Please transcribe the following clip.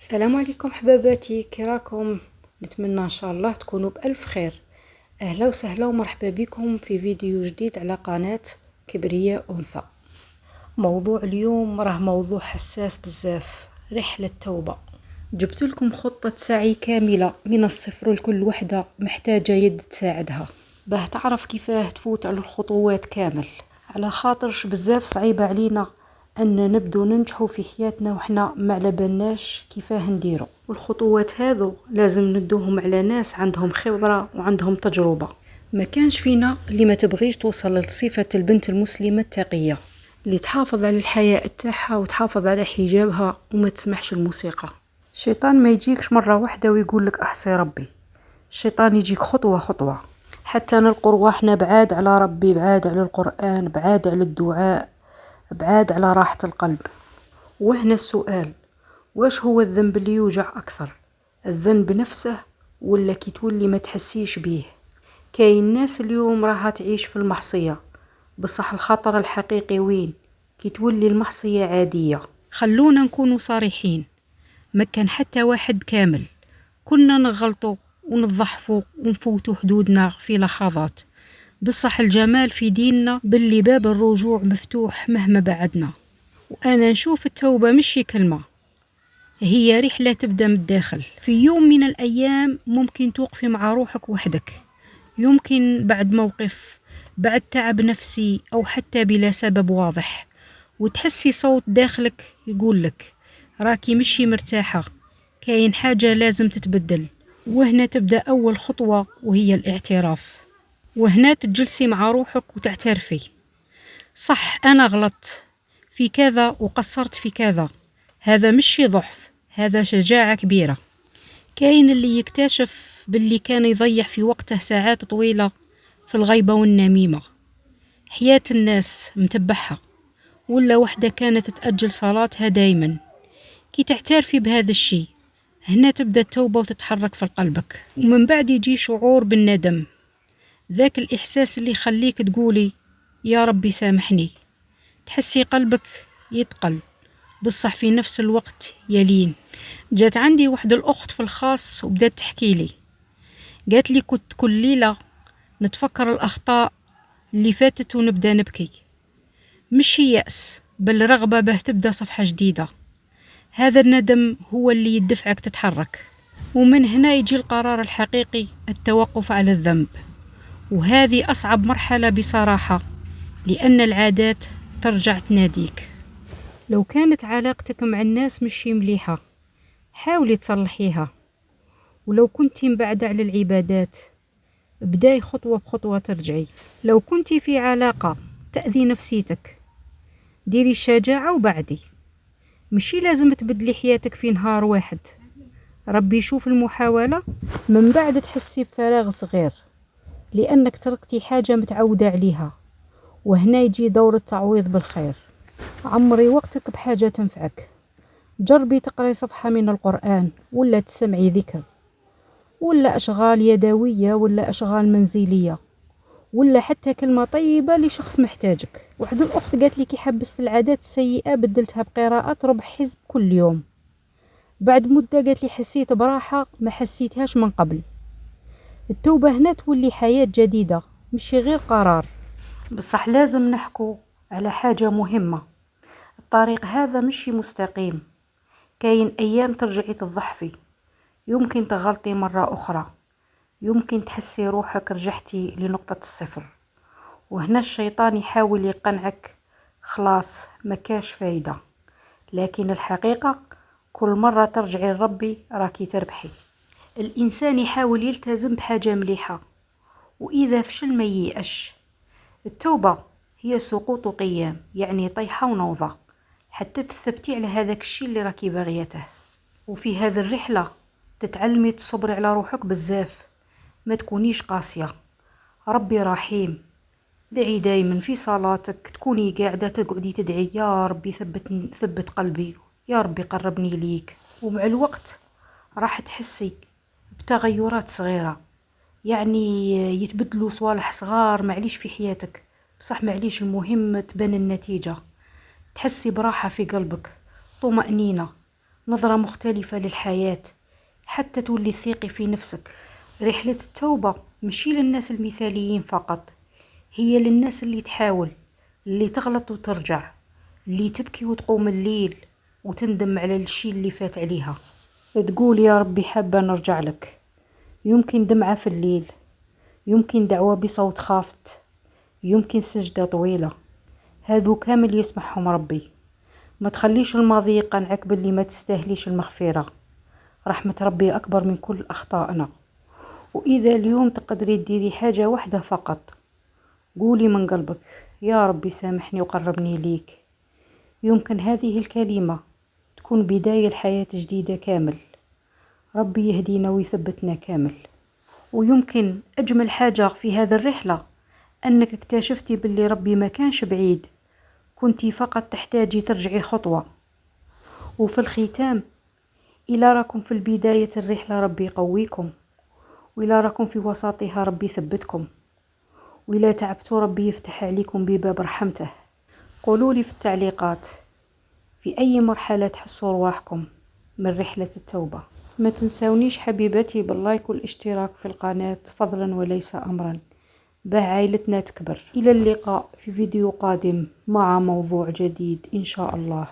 السلام عليكم حباباتي، كي راكم؟ نتمنى ان شاء الله تكونوا بألف خير. اهلا وسهلا ومرحبا بكم في فيديو جديد على قناة كبرياء أنثى. موضوع اليوم راه موضوع حساس بزاف، رحلة توبة. جبت لكم خطة سعي كاملة من الصفر لكل وحدة محتاجة يد تساعدها باه تعرف كيفاه تفوت على الخطوات كامل، على خاطرش بزاف صعيبة علينا أن نبدو ننجحوا في حياتنا وحنا ما على بالناش كيفاه نديرو، والخطوات هذو لازم ندوهم على ناس عندهم خبرة وعندهم تجربة. ما كانش فينا اللي ما تبغيش توصل لصفة البنت المسلمة التقية اللي تحافظ على الحياء تاعها وتحافظ على حجابها وما تسمحش الموسيقى. الشيطان ما يجيكش مرة واحدة ويقول لك أحصي ربي، الشيطان يجيك خطوة خطوة حتى نلقوا رواحنا بعاد على ربي، بعاد على القرآن، بعاد على الدعاء، بعاد على راحة القلب. وهنا السؤال، واش هو الذنب اللي يوجع أكثر؟ الذنب نفسه ولا كي تولي ما تحسيش بيه؟ كاين ناس اليوم راها تعيش في المحصية، بصح الخطر الحقيقي وين؟ كي تولي المحصية عادية. خلونا نكونوا صريحين، ما كان حتى واحد كامل، كنا نغلطوا ونضحفوا ونفوتوا حدودنا في لحظات، بصح الجمال في ديننا باللي باب الرجوع مفتوح مهما بعدنا. وأنا نشوف التوبة مشي كلمة، هي رحلة تبدأ من الداخل. في يوم من الأيام ممكن توقفي مع روحك وحدك، يمكن بعد موقف، بعد تعب نفسي أو حتى بلا سبب واضح، وتحسي صوت داخلك يقولك راكي مشي مرتاحة، كاين حاجة لازم تتبدل. وهنا تبدأ أول خطوة وهي الاعتراف، وهنا تجلسي مع روحك وتعترفي، صح أنا غلطت في كذا وقصرت في كذا، هذا مش ضعف، هذا شجاعة كبيرة. كاين اللي يكتشف باللي كان يضيع في وقته ساعات طويلة في الغيبة والنميمة، حياة الناس متبعها، ولا وحدة كانت تأجل صلاتها دايما. كي تعترفي بهذا الشي هنا تبدأ التوبة وتتحرك في قلبك، ومن بعد يجي شعور بالندم، ذاك الإحساس اللي يخليك تقولي يا ربي سامحني. تحسي قلبك يتقل بصح في نفس الوقت يلين. جات عندي واحدة الأخت في الخاص وبدأت تحكي لي، قالت لي كنت كل ليلة نتفكر الأخطاء اللي فاتت ونبدأ نبكي، مش يأس بل رغبة باه تبدأ صفحة جديدة. هذا الندم هو اللي يدفعك تتحرك، ومن هنا يجي القرار الحقيقي، التوقف على الذنب. وهذه أصعب مرحلة بصراحة، لأن العادات ترجع تناديك. لو كانت علاقتك مع الناس مشي مليحة حاولي تصلحيها، ولو كنتي مبعدة على العبادات بداي خطوة بخطوة ترجعي. لو كنتي في علاقة تأذي نفسيتك ديري الشجاعة وبعدي، مشي لازم تبدلي حياتك في نهار واحد، ربي يشوف المحاولة، من بعد تحسي بفراغ صغير لأنك تركتي حاجة متعودة عليها. وهنا يجي دور التعويض بالخير، عمري وقتك بحاجة تنفعك، جربي تقري صفحة من القرآن، ولا تسمعي ذكر، ولا أشغال يدوية، ولا أشغال منزلية، ولا حتى كلمة طيبة لشخص محتاجك. واحد الأخت قالت لي كي حبست العادات السيئة بدلتها بقراءة ربع حزب كل يوم، بعد مدة قالت لي حسيت براحة ما حسيتهاش من قبل. التوبة هنا تولي حياة جديدة مش غير قرار. بصح لازم نحكو على حاجة مهمة، الطريق هذا مش مستقيم، كاين أيام ترجعي تضحفي، يمكن تغلطي مرة أخرى، يمكن تحسي روحك رجعتي لنقطة الصفر، وهنا الشيطان يحاول يقنعك خلاص مكاش فايدة، لكن الحقيقة كل مرة ترجعي لربي راكي تربحي. الإنسان يحاول يلتزم بحاجة مليحة وإذا فشل ما ييأش. التوبة هي سقوط قيام، يعني طيحة ونوضة حتى تثبتي على هذاك الشي اللي راكي باغيته. وفي هذه الرحلة تتعلمي تصبري على روحك بزاف، ما تكونيش قاسية، ربي رحيم. دعي دايما في صلاتك، تكوني قاعدة تقعدي تدعي يا ربي ثبت قلبي، يا ربي قربني ليك. ومع الوقت راح تحسي بتغيرات صغيرة، يعني يتبدلوا صوالح صغار معليش في حياتك، بصح معليش المهم تبان النتيجة، تحسي براحة في قلبك، طمأنينة، نظرة مختلفة للحياة، حتى تولي تثيقي في نفسك. رحلة التوبة مشي للناس المثاليين فقط، هي للناس اللي تحاول، اللي تغلط وترجع، اللي تبكي وتقوم الليل وتندم على الشي اللي فات عليها، تقول يا ربي حابة نرجع لك. يمكن دمعة في الليل، يمكن دعوة بصوت خافت، يمكن سجدة طويلة، هذو كامل يسمعهم ربي. ما تخليش الماضي يقنعك باللي ما تستاهليش المغفرة. رحمة ربي أكبر من كل أخطائنا. وإذا اليوم تقدري تديري حاجة واحدة فقط، قولي من قلبك يا ربي سامحني وقربني ليك. يمكن هذه الكلمة تكون بداية لحياة جديدة كامل. ربي يهدينا ويثبتنا كامل. ويمكن أجمل حاجة في هذه الرحلة أنك اكتشفتي باللي ربي ما كانش بعيد، كنتي فقط تحتاجي ترجعي خطوة. وفي الختام، إلا راكم في البداية الرحلة ربي يقويكم، وإلا راكم في وسطها ربي يثبتكم، وإلا تعبتوا ربي يفتح عليكم بباب رحمته. قولولي في التعليقات في أي مرحلة تحسوا رواحكم من رحلة التوبة. ما تنسونيش حبيبتي باللايك والاشتراك في القناة فضلا وليس أمرا، باه عائلتنا تكبر. إلى اللقاء في فيديو قادم مع موضوع جديد إن شاء الله.